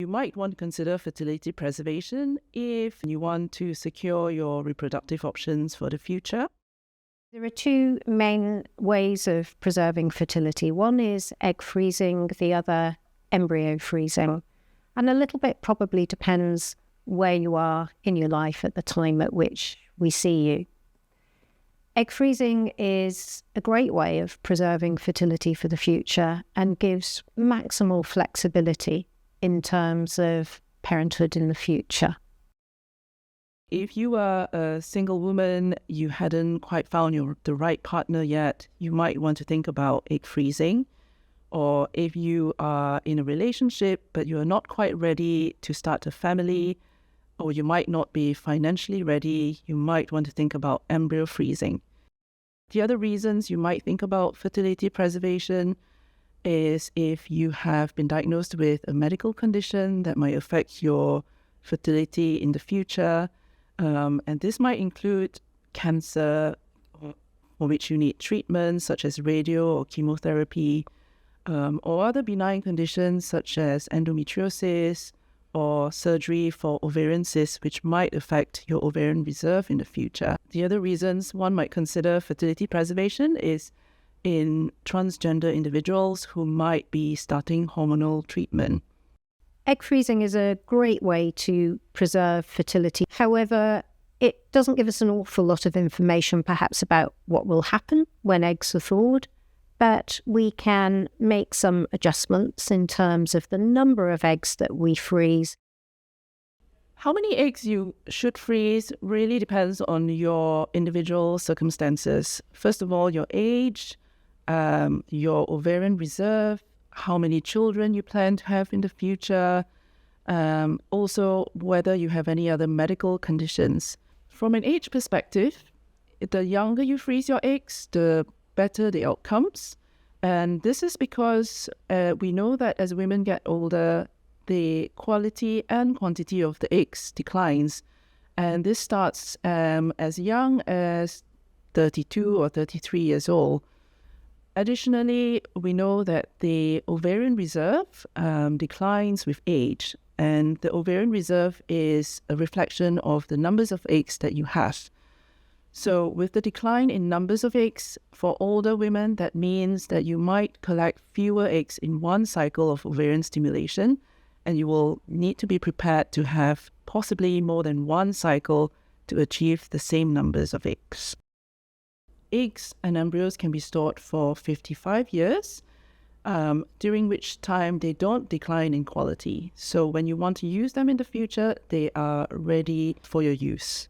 might want to consider fertility preservation if you want to secure your reproductive options for the future. There are two main ways of preserving fertility. One is egg freezing, the other embryo freezing. And a little bit probably depends where you are in your life at the time at which we see you. Egg freezing is a great way of preserving fertility for the future and gives maximal flexibility in terms of parenthood in the future. If you are a single woman, you hadn't quite found the right partner yet, you might want to think about egg freezing. Or if you are in a relationship, but you are not quite ready to start a family, or you might not be financially ready, you might want to think about embryo freezing. The other reasons you might think about fertility preservation is if you have been diagnosed with a medical condition that might affect your fertility in the future. And this might include cancer for which you need treatment such as radio or chemotherapy, or other benign conditions such as endometriosis or surgery for ovarian cysts, which might affect your ovarian reserve in the future. The other reasons one might consider fertility preservation is in transgender individuals who might be starting hormonal treatment. Egg freezing is a great way to preserve fertility. However, it doesn't give us an awful lot of information perhaps about what will happen when eggs are thawed, but we can make some adjustments in terms of the number of eggs that we freeze. How many eggs you should freeze really depends on your individual circumstances. First of all, your age, your ovarian reserve, how many children you plan to have in the future, also whether you have any other medical conditions. From an age perspective, the younger you freeze your eggs, the better the outcomes. And this is because we know that as women get older, the quality and quantity of the eggs declines. And this starts as young as 32 or 33 years old. Additionally, we know that the ovarian reserve declines with age. And the ovarian reserve is a reflection of the numbers of eggs that you have. So with the decline in numbers of eggs for older women, that means that you might collect fewer eggs in one cycle of ovarian stimulation, and you will need to be prepared to have possibly more than one cycle to achieve the same numbers of eggs. Eggs and embryos can be stored for 55 years, during which time they don't decline in quality. So when you want to use them in the future, they are ready for your use.